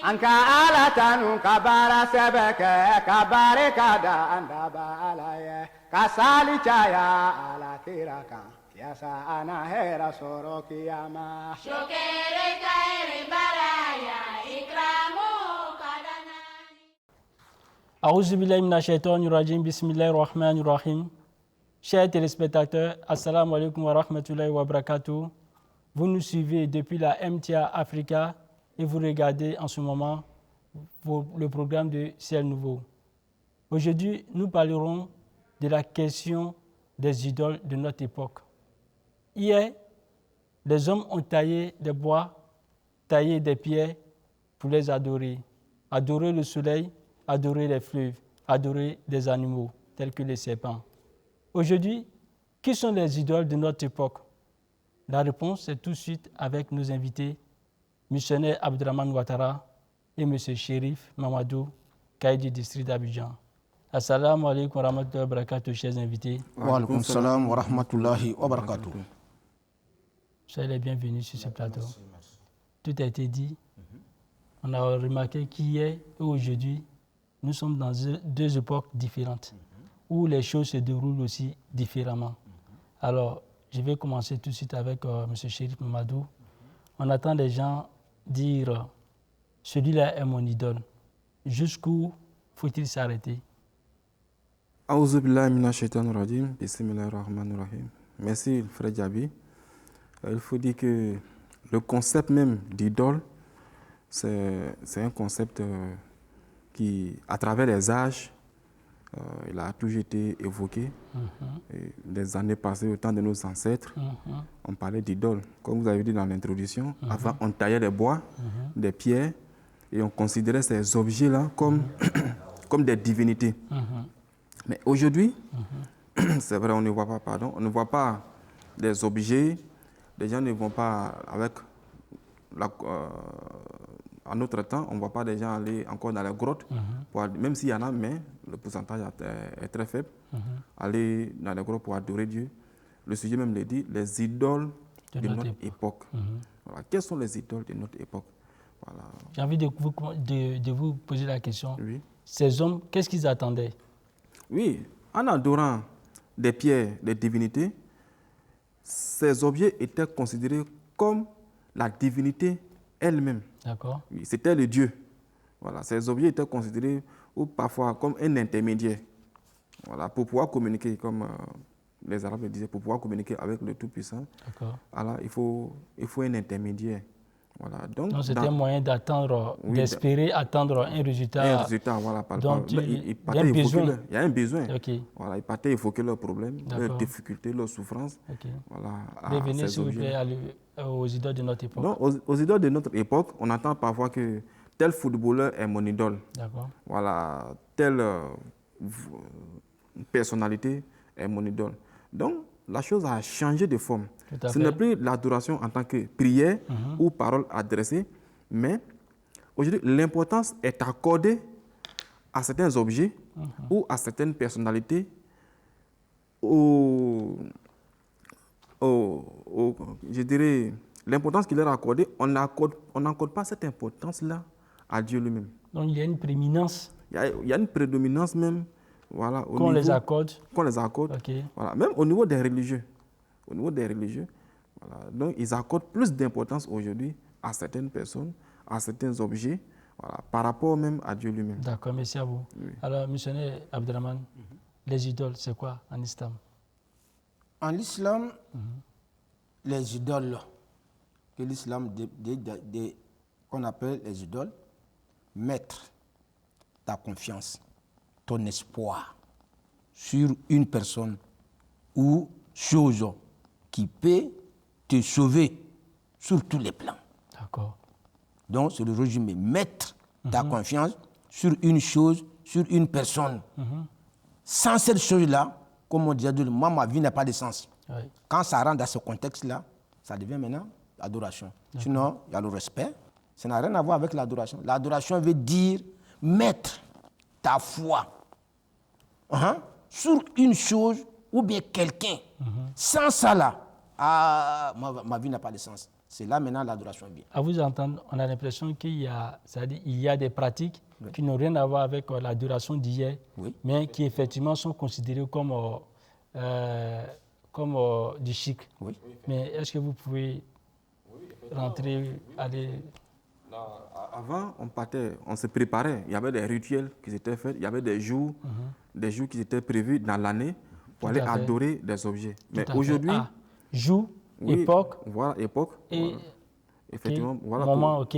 Anka ala tanu kabara sebeke kabare kada andaba alaye kasali chaya ala kiraka yasa ana hera soro kiyama shokere kaere baraya ikramu kadanani. A'ouzou billahi minash shaitani rajim, bismillahir rahmanir rahim. Chers téléspectateurs, assalamu alaikum wa rahmatullahi wa barakatuh. Vous nous suivez depuis la MTA Africa et vous regardez en ce moment le programme de Ciel Nouveau. Aujourd'hui, nous parlerons de la question des idoles de notre époque. Hier, les hommes ont taillé des bois, taillé des pierres pour les adorer. Adorer le soleil, adorer les fleuves, adorer des animaux tels que les serpents. Aujourd'hui, qui sont les idoles de notre époque? La réponse est tout de suite avec nos invités, missionnaire Abdraman Ouattara et M. Chérif Mamadou, Caïd du district d'Abidjan. Assalamu alaikum wa rahmatullahi wa barakatuh, chers invités. Wa alaikum salam wa rahmatullahi wa barakatuh. Soyez les bienvenus sur ce plateau. Tout a été dit. On a remarqué qu'hier et aujourd'hui, nous sommes dans deux époques différentes, où les choses se déroulent aussi différemment. Alors, je vais commencer tout de suite avec M. Chérif Mamadou. On attend des gens dire « celui-là est mon idole ». Jusqu'où faut-il s'arrêter? A'ouzou billahi minash shaitanir rajim, bismillahir rahmanir rahim. Merci Frère Djabi. Il faut dire que le concept même d'idole, c'est un concept qui, à travers les âges, il a toujours été évoqué. Et les années passées, au temps de nos ancêtres, on parlait d'idole. Comme vous avez dit dans l'introduction, avant on taillait des bois, des pierres, et on considérait ces objets-là comme, comme des divinités. Mais aujourd'hui, c'est vrai, on ne voit pas, on ne voit pas des objets, les gens ne vont pas avec en notre temps, on ne voit pas des gens aller encore dans les grottes, même s'il y en a, mais le pourcentage est très faible, aller dans les grottes pour adorer Dieu. Le sujet même le dit, les idoles de notre époque. Voilà. Quelles sont les idoles de notre époque? Voilà. J'ai envie de vous poser la question. Oui. Ces hommes, qu'est-ce qu'ils attendaient? Oui, en adorant des pierres, des divinités, ces objets étaient considérés comme la divinité elle-même. D'accord. Oui, c'était le Dieu. Voilà, ces objets étaient considérés ou parfois comme un intermédiaire. Voilà, pour pouvoir communiquer, comme les Arabes le disaient, pour pouvoir communiquer avec le Tout-Puissant, voilà, il faut un intermédiaire. Voilà, donc c'était un moyen d'attendre, d'espérer attendre un résultat. Un résultat, voilà. Donc, il y a un besoin. Okay. Voilà, ils partaient évoquer leurs problèmes, leurs difficultés, leurs souffrances. Voilà, revenez s'il vous plaît aux idoles de notre époque. Donc, aux idoles de notre époque, on entend parfois que tel footballeur est mon idole. Voilà, telle personnalité est mon idole. Donc, la chose a changé de forme. Ce n'est plus l'adoration en tant que prière ou parole adressée, mais aujourd'hui, l'importance est accordée à certains objets ou à certaines personnalités, je dirais, l'importance qu'il leur a accordée, on n'accorde pas cette importance-là à Dieu lui-même. Donc il y a une prééminence. Il y a une prédominance même. Voilà, qu'on les accorde. Qu'on les accorde. Voilà, même au niveau des religieux. Au niveau des religieux, voilà, donc ils accordent plus d'importance aujourd'hui à certaines personnes, à certains objets, voilà, par rapport même à Dieu lui-même. D'accord, merci à vous. Oui. Alors, missionnaire Abdraman, les idoles, c'est quoi en islam? En islam, les idoles que l'islam qu'on appelle les idoles, mettre ta confiance, ton espoir sur une personne ou chose qui peut te sauver sur tous les plans. D'accord. Donc, c'est le résumé. Mettre ta confiance sur une chose, sur une personne. Sans cette chose-là, comme on disait, moi, ma vie n'a pas de sens. Oui. Quand ça rentre dans ce contexte-là, ça devient maintenant l'adoration. Sinon, il y a le respect. Ça n'a rien à voir avec l'adoration. L'adoration veut dire mettre ta foi sur une chose ou bien quelqu'un. Sans ça là, ma vie n'a pas de sens. C'est là maintenant l'adoration vient. À vous entendre, on a l'impression qu'il y a des pratiques qui n'ont rien à voir avec l'adoration d'hier, mais qui effectivement sont considérées comme du chic. Oui. Mais est-ce que vous pouvez rentrer, aller... Avant, on se préparait. Il y avait des rituels qui étaient faits, il y avait des jours qui étaient prévus dans l'année pour aller adorer des objets. Mais aujourd'hui... jour, époque. Voilà, époque. Et voilà. Effectivement, voilà. Moment, ok.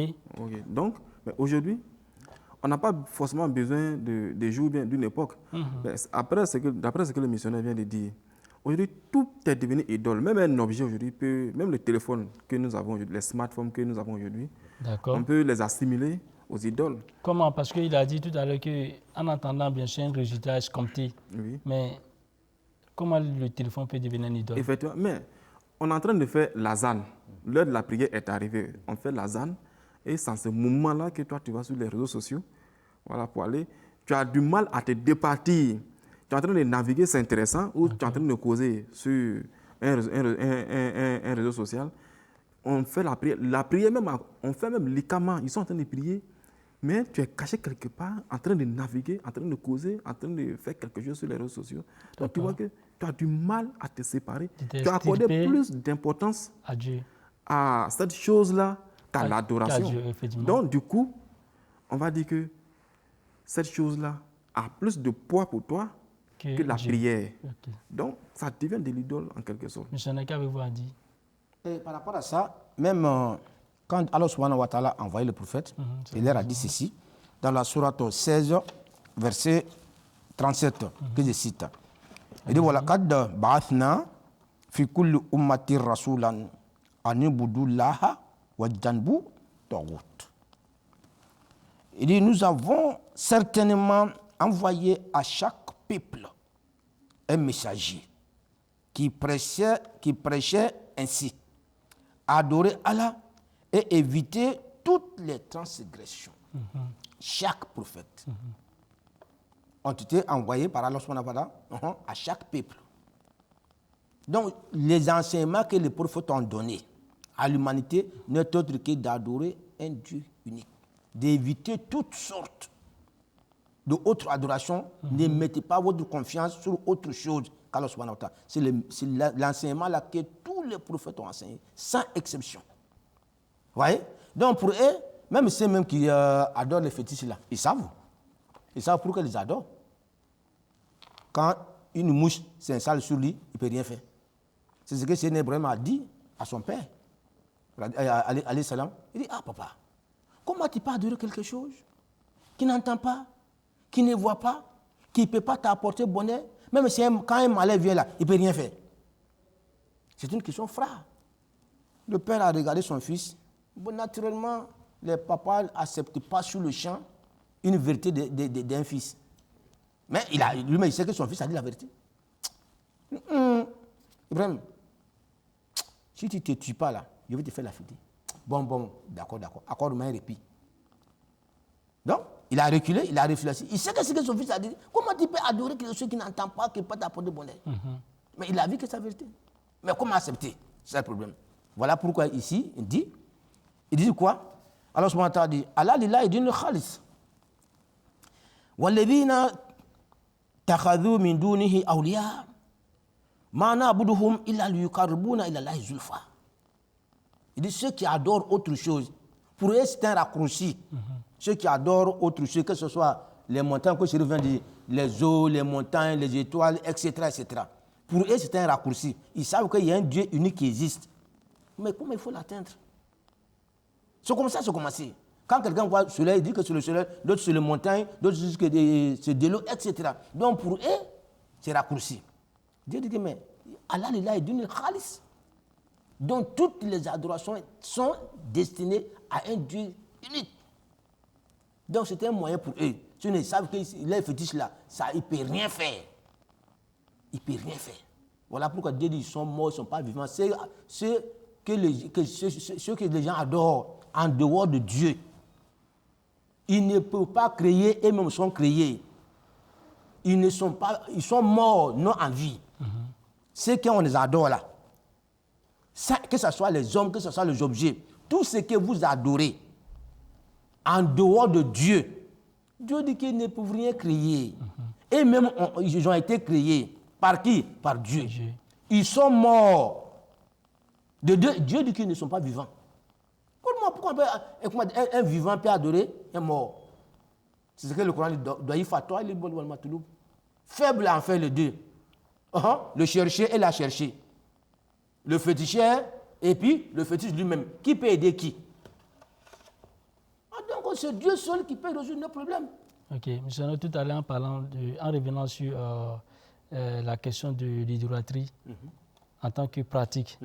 Donc, mais aujourd'hui, on n'a pas forcément besoin de jours bien d'une époque. Mais d'après ce que le missionnaire vient de dire, aujourd'hui, tout est devenu idole. Même un objet aujourd'hui même le téléphone que nous avons aujourd'hui, les smartphones que nous avons aujourd'hui, on peut les assimiler aux idoles. Comment? Parce qu'il a dit tout à l'heure qu'en attendant bien sûr un résultat escompté, mais comment le téléphone peut devenir une idole? Effectivement, mais on est en train de faire l'azan. L'heure de la prière est arrivée. On fait l'azan et c'est en ce moment-là que toi, tu vas sur les réseaux sociaux, voilà, pour aller. Tu as du mal à te départir. Tu es en train de naviguer, c'est intéressant, ou tu es en train de causer sur un réseau social. On fait la prière même, on fait même l'ikama, ils sont en train de prier, mais tu es caché quelque part, en train de naviguer, en train de causer, en train de faire quelque chose sur les réseaux sociaux. Donc tu vois que tu as du mal à te séparer. Tu as accordé plus d'importance à cette chose-là qu'à l'adoration. Donc du coup, on va dire que cette chose-là a plus de poids pour toi que la prière. Donc ça devient de l'idole en quelque sorte. Missionnaire, qu'avez-vous à dire? Et par rapport à ça, même quand Allah subhanahu wa ta'ala a envoyé le prophète, il leur a dit ceci, dans la sourate 16, verset 37, que je cite. Il dit, voilà, kad ba'athna fi kulli ummati rasulan an ibudu laha wa janbu taghut. Il dit, nous avons certainement envoyé à chaque peuple un messager qui prêchait ainsi: adorer Allah et éviter toutes les transgressions. Chaque prophète ont été envoyés par Allah à chaque peuple. Donc, les enseignements que les prophètes ont donnés à l'humanité n'est autre que d'adorer un Dieu unique, d'éviter toutes sortes d'autres adorations. Ne mettez pas votre confiance sur autre chose qu'Allah subhanahu wa ta'ala. C'est l'enseignement là que tous les prophètes ont enseigné, sans exception. Vous voyez? Donc pour eux, même ceux même qui adorent les fétiches là, ils savent pourquoi ils adorent. Quand une mouche s'installe sur lui, il ne peut rien faire. C'est ce que Seigneur Ibrahim a dit à son père, alayhi salam. Il dit, ah papa, comment tu peux adorer quelque chose qui n'entend pas, qui ne voit pas, qui ne peut pas t'apporter bonheur, même si quand un malheur vient là, il ne peut rien faire. C'est une question frère. Le père a regardé son fils. Bon, naturellement, les papas n'acceptent pas sur le champ une vérité d'un fils. Mais lui-même, il sait que son fils a dit la vérité. Ibrahim, si tu ne te tues pas là, je vais te faire la fête. Bon, d'accord, accorde-moi un répit. Donc, il a reculé, il a réfléchi. Il sait que ce que son fils a dit. Comment tu peux adorer quelque chose qui n'entend pas, qui ne peut pas t'apporter bonheur? Mais il a vu que c'est la vérité. Mais comment accepter? C'est le problème. Voilà pourquoi ici, il dit quoi? Allah subhanahu wa ta'ala dit, Allah lillahi dinu khalis. Walladhina takhadhu min dunihi awliya. Ma na'buduhum illa liyuqarribuna ila Allahi zulfa. Il dit, ceux qui adorent autre chose, pour eux c'est un raccourci. Ceux qui adorent autre chose, que ce soit les montagnes, que je reviens de dire, les eaux, les montagnes, les étoiles, etc., etc. Pour eux, c'est un raccourci. Ils savent qu'il y a un Dieu unique qui existe. Mais comment il faut l'atteindre? C'est comme ça, c'est commencé. Quand quelqu'un voit le soleil, il dit que c'est le soleil, d'autres c'est les montagnes, d'autres disent que c'est de l'eau, etc. Donc pour eux, c'est raccourci. Dieu dit que mais Allah est d'une khalis. Donc toutes les adorations sont destinées à un Dieu unique. Donc c'est un moyen pour eux. Ceux qui savent que les fétiches là, ça, il ne peut rien faire. Il ne peut rien faire. Voilà pourquoi Dieu dit qu'ils sont morts, ils ne sont pas vivants. C'est ceux que les gens adorent en dehors de Dieu. Ils ne peuvent pas créer, eux-mêmes sont créés. ils sont morts, non en vie. Ceux qu'on les adore là, ça, que ce soit les hommes, que ce soit les objets, tout ce que vous adorez en dehors de Dieu, Dieu dit qu'ils ne peuvent rien créer. Et même, ils ont été créés. Par qui? Par Dieu. Ils sont morts. Dieu dit qu'ils ne sont pas vivants. Pourquoi un vivant peut adorer un mort? C'est ce que le Coran dit. Faible en fait les deux. Le chercher et la chercher. Le féticheur et puis le fétiche lui-même. Qui peut aider qui? Donc c'est Dieu seul qui peut résoudre nos problèmes. Ok, M. Tout à l'heure, en revenant sur la question de l'idolâtrie en tant que pratique,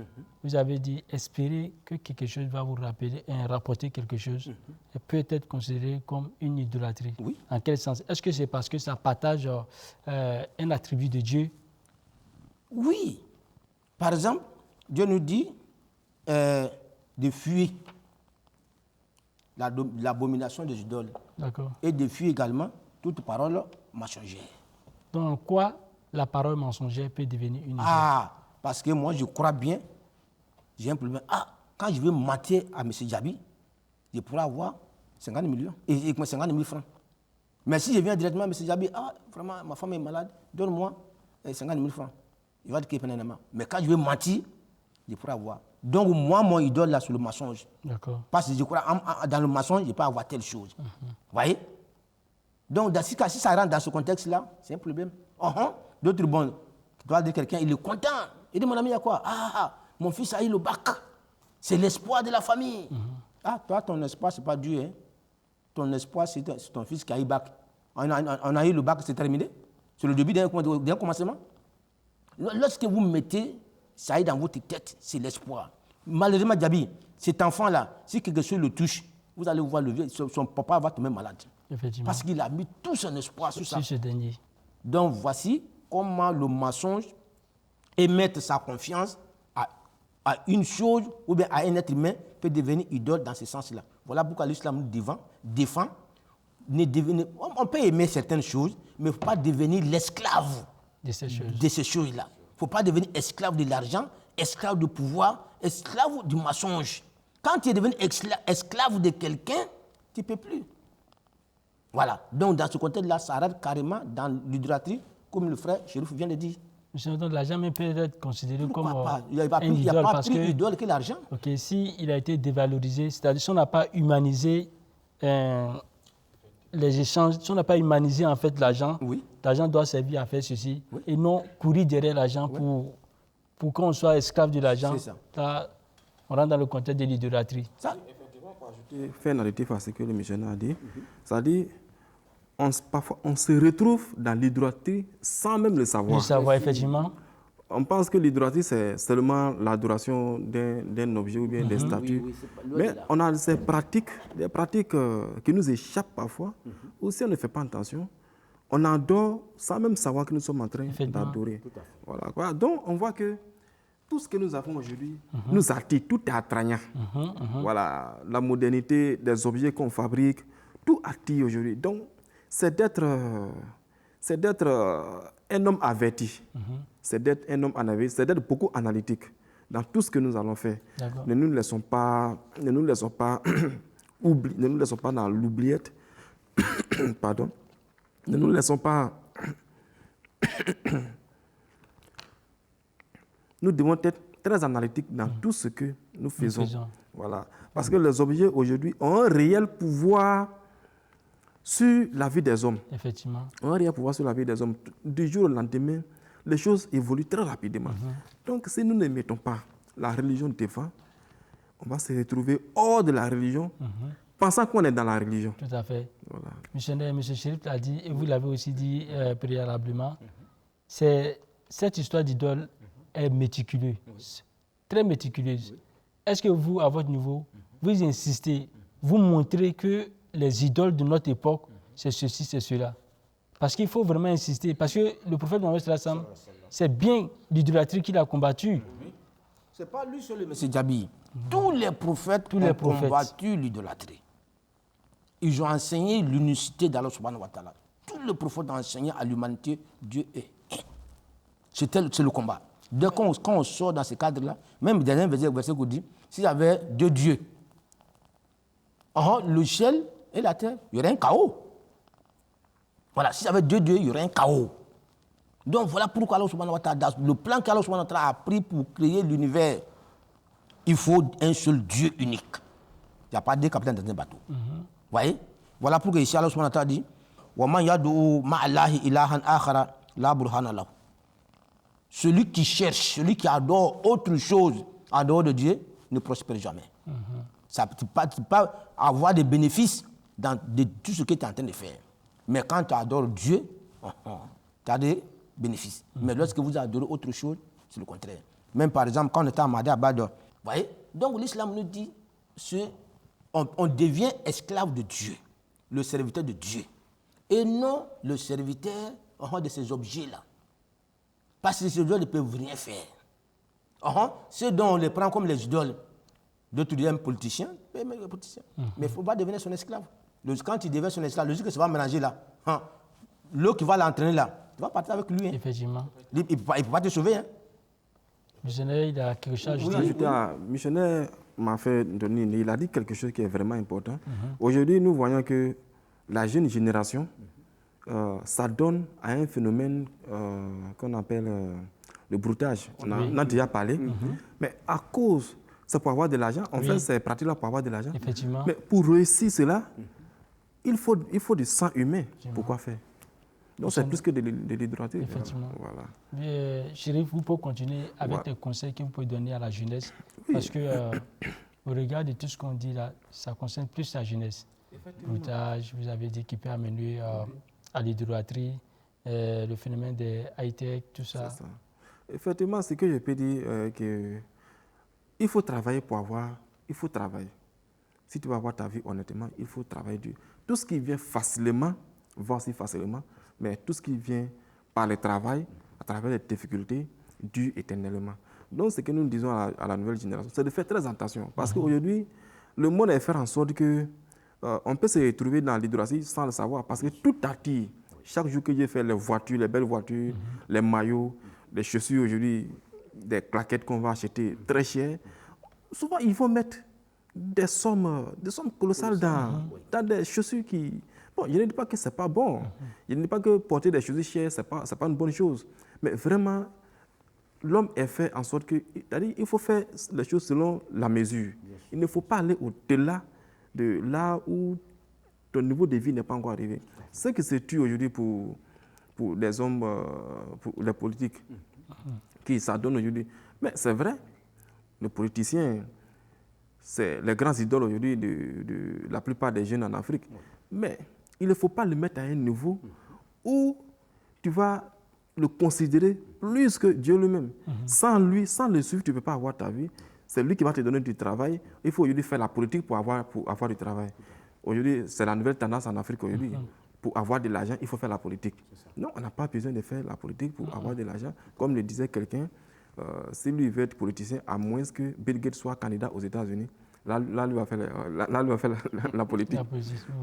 vous avez dit espérer que quelque chose va vous rapporter quelque chose et peut être considéré comme une idolâtrie. Oui. En quel sens? Est-ce que c'est parce que ça partage un attribut de Dieu? Oui. Par exemple, Dieu nous dit de fuir l'abomination des idoles. D'accord. Et de fuir également toute parole mensongère. Donc, en quoi la parole mensongère peut devenir une idole? Parce que moi, je crois bien, j'ai un problème. Quand je vais mentir à M. Djabi, je pourrais avoir 50 millions et 50 000 francs. Mais si je viens directement à M. Djabi, vraiment, ma femme est malade, donne-moi 50 000 francs. Il va dire qu'il est pénalement. Mais quand je vais mentir, je pourrais avoir. Donc, moi, mon idole, là, c'est le mensonge. D'accord. Parce que je crois, dans le mensonge, je peux avoir telle chose. Vous voyez? Donc, si ça rentre dans ce contexte-là, c'est un problème. D'autres, bon, tu dois dire quelqu'un, il est content. Il dit, mon ami, il y a quoi? Mon fils a eu le bac. C'est l'espoir de la famille. Toi, ton espoir, ce n'est pas Dieu. Hein? Ton espoir, c'est ton fils qui a eu le bac. On a eu le bac, c'est terminé. C'est le début d'un commencement. Lorsque vous mettez ça dans votre tête, c'est l'espoir. Malheureusement, Djabi, cet enfant-là, si quelque chose le touche, vous allez voir le vieux, son papa va tomber malade. Effectivement. Parce qu'il a mis tout son espoir sur ça. Ce dernier. Donc voici comment le mensonge émettre sa confiance à une chose ou bien à un être humain peut devenir idole dans ce sens-là. Voilà pourquoi l'islam nous défend. On peut aimer certaines choses, mais il ne faut pas devenir l'esclave de ces choses-là. Il ne faut pas devenir esclave de l'argent, esclave du pouvoir, esclave du mensonge. Quand tu es devenu esclave de quelqu'un, tu ne peux plus. Voilà. Donc, dans ce contexte-là, ça rentre carrément dans l'idolâtrie, comme le frère Chérif vient de dire. Monsieur, donc l'argent peut être considéré comme il n'y a pas plus d'idole que l'argent. Ok, s'il a été dévalorisé, c'est-à-dire si on n'a pas humanisé les échanges, si on n'a pas humanisé en fait l'argent, l'argent doit servir à faire ceci et non courir derrière l'argent pour qu'on soit esclave de l'argent. C'est ça. Là, on rentre dans le contexte de l'idolâtrie. Effectivement, pour ajouter, faire un additif à ce que le missionnaire a dit, c'est-à-dire parfois on se retrouve dans l'idolâtrie sans même le savoir. Le savoir, effectivement. On pense que l'idolâtrie, c'est seulement l'adoration d'un objet ou bien des statues. Mais on a des pratiques qui nous échappent parfois, ou si on ne fait pas attention, on adore sans même savoir que nous sommes en train d'adorer. Voilà. Donc, on voit que tout ce que nous avons aujourd'hui nous attire, tout est attrayant. Voilà, la modernité des objets qu'on fabrique, tout attire aujourd'hui. Donc, c'est d'être un homme averti, c'est d'être un homme analytique, c'est d'être beaucoup analytique dans tout ce que nous allons faire. Ne nous laissons pas, dans l'oubliette. Pardon. Ne nous laissons pas. Nous devons être très analytiques dans tout ce que nous faisons. Voilà. Parce que les objets aujourd'hui ont un réel pouvoir sur la vie des hommes. Effectivement. On n'a rien à pouvoir sur la vie des hommes. Du jour au lendemain, les choses évoluent très rapidement. Donc, si nous ne mettons pas la religion devant, on va se retrouver hors de la religion, pensant qu'on est dans la religion. Tout à fait. Voilà. M. Chérif l'a dit, et vous l'avez aussi dit préalablement, cette histoire d'idole est méticuleuse, très méticuleuse. Est-ce que vous, à votre niveau, vous insistez, vous montrez que les idoles de notre époque, c'est ceci, c'est cela? Parce qu'il faut vraiment insister. Parce que le prophète Mohammed sallallahu alayhi wa sallam, c'est bien l'idolâtrie qu'il a combattue. Ce n'est pas lui seul, M. Djabi. Tous les prophètes ont combattu l'idolâtrie. Ils ont enseigné l'unicité d'Allah subhanahu wa ta'ala. tous les prophètes ont enseigné à l'humanité, Dieu est un. C'est le combat. Dès quand on sort dans ce cadre-là, même dans un verset qu'on dit, s'il y avait 2 dieux, le ciel et la terre, il y aurait un chaos. Voilà, s'il y avait 2 dieux, il y aurait un chaos. Donc voilà pourquoi Allah subhanahu wa ta'ala, le plan qu'Allah subhanahu wa ta'ala a pris pour créer l'univers, il faut un seul Dieu unique. Il n'y a pas 2 capitaines dans un bateau. Vous voyez? Voilà pourquoi ici Allah subhanahu wa ta'ala dit وَمَنْ يَدْعُوا مَعَ اللَّهِ إِلَٰهًا آخَرَ لَا بُرْهَانَ لَهُ. Celui qui cherche, celui qui adore autre chose en dehors de Dieu ne prospère jamais. Ça ne peut pas avoir des bénéfices dans tout ce que tu es en train de faire. Mais quand tu adores Dieu, tu as des bénéfices. Mais lorsque vous adorez autre chose, c'est le contraire. Même par exemple, quand on était à Mahdi Abad, vous voyez, donc l'islam nous dit, on devient esclave de Dieu, le serviteur de Dieu, et non le serviteur de ces objets-là. Parce que ces idoles ne peuvent rien faire. Ceux dont on les prend comme les idoles, d'autres disent politiciens, mais il ne faut pas devenir son esclave. Quand il devient son esclave, le jour que ça va mélanger là, l'eau qui va l'entraîner là, tu vas partir avec lui. Effectivement. Il ne peut pas te sauver. Missionnaire, il a quelque chose à ajouter. Missionnaire m'a fait donner, il a dit quelque chose qui est vraiment important. Aujourd'hui, nous voyons que la jeune génération, ça donne à un phénomène qu'on appelle le broutage. On en a déjà parlé. Mais à cause, c'est pour avoir de l'argent. En fait, c'est pratique-là pour avoir de l'argent. Effectivement. Mais pour réussir cela, il faut du sang humain. Pourquoi faire? Donc c'est plus que de l'hydrothérapie. Effectivement. Voilà. Chérif, vous pouvez continuer avec des conseils que vous pouvez donner à la jeunesse. Parce que au regard de tout ce qu'on dit là, ça concerne plus la jeunesse. Broutage, vous avez dit qu'il peut amener à l'hydrothérapie, le phénomène des high-tech, tout ça. C'est ça. Effectivement, ce que je peux dire, il faut travailler pour avoir, il faut travailler. Si tu veux avoir ta vie honnêtement, il faut travailler dur. Tout ce qui vient facilement, va aussi facilement, mais tout ce qui vient par le travail, à travers les difficultés, dure éternellement. Donc, ce que nous disons à la nouvelle génération, c'est de faire très attention. Parce qu'aujourd'hui, le monde est fait en sorte que on peut se retrouver dans l'hydrothérapie sans le savoir. Parce que tout attire. Chaque jour que j'ai fait les voitures, les belles voitures, les maillots, les chaussures aujourd'hui, des claquettes qu'on va acheter très chères, souvent il faut mettre des sommes colossales dans des chaussures qui... Bon, je ne dis pas que ce n'est pas bon. Je ne dis pas que porter des chaussures chères, ce n'est pas une bonne chose. Mais vraiment, l'homme est fait en sorte que... C'est-à-dire il faut faire les choses selon la mesure. Il ne faut pas aller au-delà de là où ton niveau de vie n'est pas encore arrivé. Ce qui se tue aujourd'hui pour les hommes, pour les politiques, qui s'adonnent aujourd'hui. Mais c'est vrai, les politiciens, c'est les grands idoles aujourd'hui de la plupart des jeunes en Afrique. Mais il ne faut pas le mettre à un niveau où tu vas le considérer plus que Dieu lui-même. Sans lui, sans le suivre, tu ne peux pas avoir ta vie. C'est lui qui va te donner du travail. Il faut aujourd'hui faire la politique pour avoir du travail. Aujourd'hui, c'est la nouvelle tendance en Afrique aujourd'hui. Pour avoir de l'argent, il faut faire la politique. Non, on n'a pas besoin de faire la politique pour avoir de l'argent. Comme le disait quelqu'un, si lui veut être politicien, à moins que Bill Gates soit candidat aux États-Unis, là, lui va faire la politique.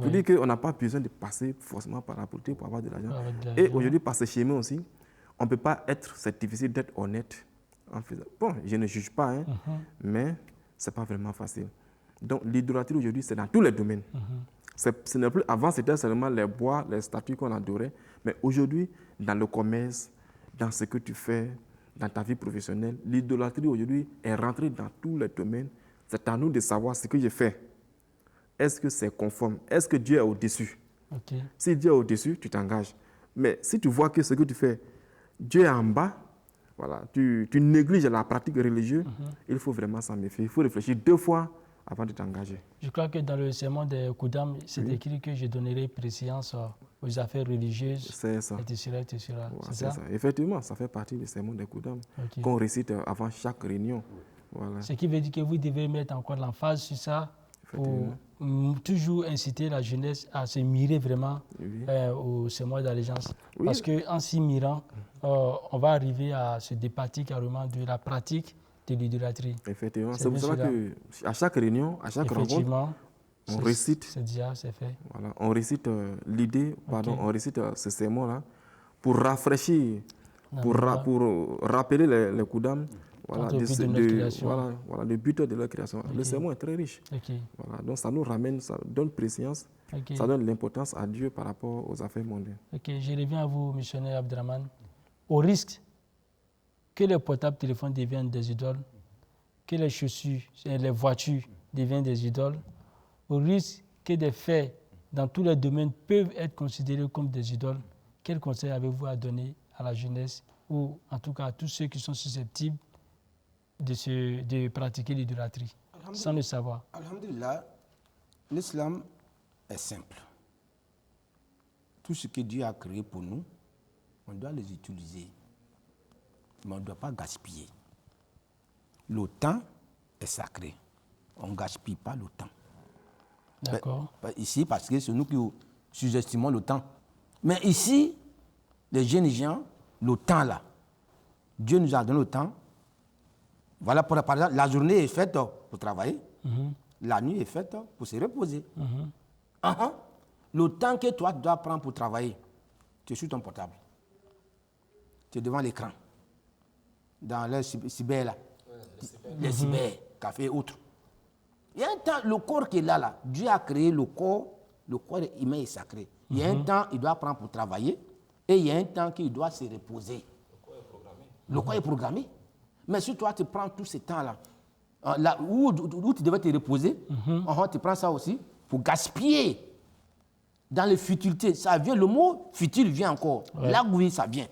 Je dis qu'on n'a pas besoin de passer forcément par la politique pour avoir de l'argent. Et aujourd'hui, par ce chemin aussi, on ne peut pas être, c'est difficile d'être honnête. Bon, je ne juge pas, mais ce n'est pas vraiment facile. Donc l'hydrothérapie aujourd'hui, c'est dans tous les domaines. Ce n'est plus, avant, c'était seulement les bois, les statues qu'on adorait, mais aujourd'hui, dans le commerce, dans ce que tu fais, dans ta vie professionnelle, l'idolâtrie aujourd'hui est rentrée dans tous les domaines. C'est à nous de savoir ce que je fais. Est-ce que c'est conforme? Est-ce que Dieu est au-dessus? Si Dieu est au-dessus, tu t'engages. Mais si tu vois que ce que tu fais, Dieu est en bas, voilà, tu négliges la pratique religieuse, il faut vraiment s'en méfier. Il faut réfléchir 2 fois avant de t'engager. Je crois que dans le sermon de Koudam, c'est écrit que je donnerai préséance aux affaires religieuses. C'est ça. C'est ça? Effectivement, ça fait partie du sermon de Koudam qu'on récite avant chaque réunion. Voilà. Ce qui veut dire que vous devez mettre encore l'emphase sur ça pour toujours inciter la jeunesse à se mirer vraiment au sermon d'allégeance. Parce qu'en s'y mirant, on va arriver à se départir carrément de la pratique de l'idolâtrie. Effectivement, c'est pour cela qu'à chaque réunion, à chaque rencontre, on récite. C'est déjà, c'est fait. Voilà, on récite l'idée, pardon, on récite ce sermon-là pour rafraîchir, pour rappeler les coudames. Voilà, voilà, le but de leur création. Le sermon est très riche. Voilà, donc ça nous ramène, ça donne préscience, ça donne l'importance à Dieu par rapport aux affaires mondaines. Je reviens à vous, missionnaire Abdraman. Au risque que les portables téléphones deviennent des idoles, que les chaussures et les voitures deviennent des idoles, au risque que des faits dans tous les domaines peuvent être considérés comme des idoles, quel conseil avez-vous à donner à la jeunesse ou en tout cas à tous ceux qui sont susceptibles de pratiquer l'idolâtrie sans le savoir? Alhamdulillah, l'islam est simple. Tout ce que Dieu a créé pour nous, on doit les utiliser, mais on ne doit pas gaspiller. Le temps est sacré. On ne gaspille pas le temps. D'accord. Ici, parce que c'est nous qui sous-estimons le temps. Mais ici, les jeunes gens, le temps là, Dieu nous a donné le temps. Voilà, par exemple, la journée est faite pour travailler, la nuit est faite pour se reposer. Le temps que toi tu dois prendre pour travailler, tu es sur ton portable, tu es devant l'écran, dans les cyber là, les cyber, café et autres. Il y a un temps, le corps qui est là, Dieu a créé le corps humain est sacré. Il y a un temps, il doit prendre pour travailler, et il y a un temps qu'il doit se reposer. Le corps est programmé. Mais si toi, tu prends tout ce temps-là, là où tu devais te reposer, tu prends ça aussi pour gaspiller dans les futilités. Ça vient, le mot futile vient encore. Ouais. Là, oui, ça vient.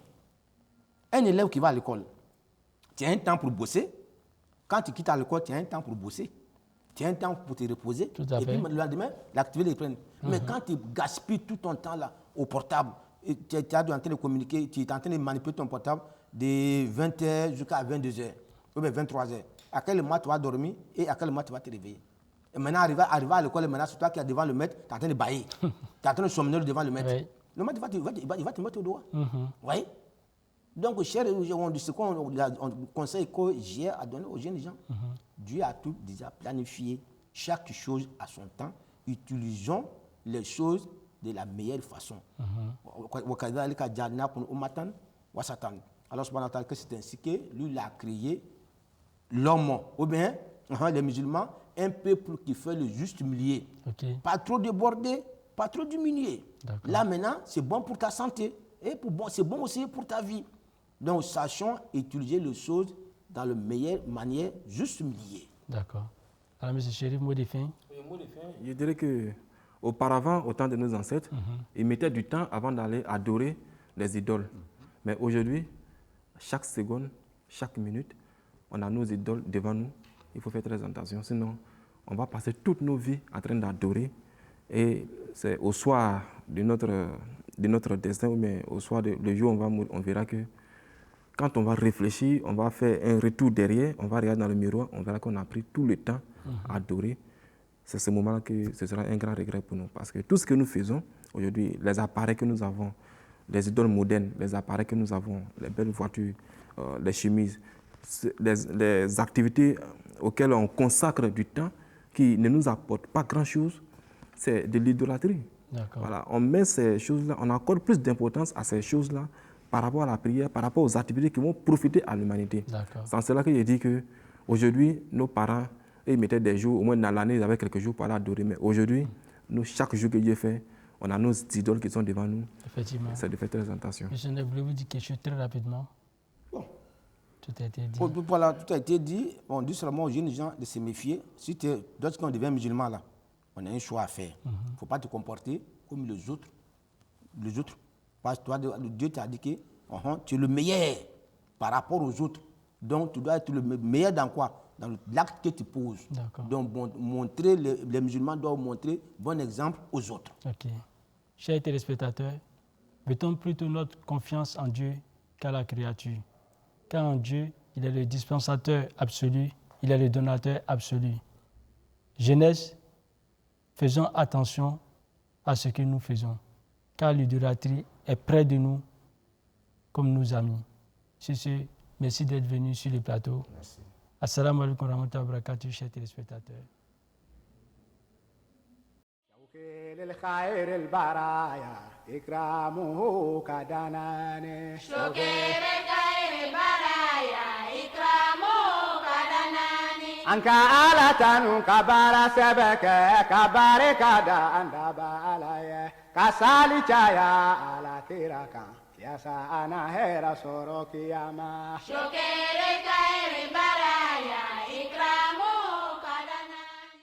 Un élève qui va à l'école, tu as un temps pour bosser. Quand tu quittes à l'école, tu as un temps pour bosser. Tu as un temps pour te reposer. Et puis le lendemain, l'activité les prenne. Mais quand tu gaspilles tout ton temps là au portable, tu es en train de communiquer, tu es en train de manipuler ton portable de 20h jusqu'à 22h, ou bien 23h. À quel moment tu vas dormir et à quel moment tu vas te réveiller. Et maintenant, arriver à l'école, maintenant, c'est toi qui es devant le maître, tu es en train de bailler. Tu es en train de somnoler devant le maître. Oui. Le maître il va te mettre au doigt. Oui. Donc, cher, ce qu'on conseille que j'ai à donner aux jeunes gens, Dieu a tout déjà planifié. Chaque chose à son temps. Utilisons les choses de la meilleure façon. Alors, subhanahu wa ta'ala, c'est ainsi que lui, il a créé l'homme, ou bien les musulmans, un peuple qui fait le juste milieu. Pas trop débordé, pas trop diminué. Là, maintenant, c'est bon pour ta santé et c'est bon aussi pour ta vie. Donc, sachons utiliser les choses dans la meilleure manière, juste milieu. D'accord. Alors, M. Chérif, mot de fin? Je dirais qu'auparavant, au temps de nos ancêtres, ils mettaient du temps avant d'aller adorer les idoles. Mais aujourd'hui, chaque seconde, chaque minute, on a nos idoles devant nous. Il faut faire très attention, sinon on va passer toutes nos vies en train d'adorer. Et c'est au soir de notre destin, mais au soir le jour où on va mourir, on verra que quand on va réfléchir, on va faire un retour derrière, on va regarder dans le miroir, on verra qu'on a pris tout le temps à adorer. C'est ce moment-là que ce sera un grand regret pour nous. Parce que tout ce que nous faisons aujourd'hui, les appareils que nous avons, les idoles modernes, les appareils que nous avons, les belles voitures, les chemises, les activités auxquelles on consacre du temps qui ne nous apportent pas grand-chose, c'est de l'idolâtrie. Voilà, on met ces choses-là, on accorde plus d'importance à ces choses-là par rapport à la prière, par rapport aux activités qui vont profiter à l'humanité. C'est en cela que je dis qu'aujourd'hui, nos parents, ils mettaient des jours, au moins dans l'année, ils avaient quelques jours pour aller adorer. Mais aujourd'hui, nous, chaque jour que Dieu fait, on a nos idoles qui sont devant nous. Effectivement. C'est de faire très attention. Je voulais vous dire quelque chose très rapidement. Bon. Tout a été dit. Voilà, tout a été dit. On dit seulement aux jeunes gens de se méfier. Si lorsqu'on devient musulman, là, on a un choix à faire. Il ne faut pas te comporter comme les autres. Parce que toi, Dieu t'a dit que tu es le meilleur par rapport aux autres. Donc, tu dois être le meilleur dans quoi? Dans l'acte que tu poses. Donc, les musulmans doivent montrer bon exemple aux autres. Ok. Chers téléspectateurs, mettons plutôt notre confiance en Dieu qu'à la créature. Car en Dieu, il est le dispensateur absolu, il est le donateur absolu. Jeunesse, faisons attention à ce que nous faisons, car l'idolâtrie est près de nous comme nos amis. Sur ce, merci d'être venu sur le plateau. Merci. Assalamu alaikum wa rahmatullahi wa barakatuh, chers téléspectateurs. للخير البرايا إكرامه كدناني شكر خير البرايا إكرامه كدناني أنك آلة كبار سبك كبار كدا أندب علي كسالي جايا على تيركا يا سانا هيرا سوروكي ياما شكر خير البرايا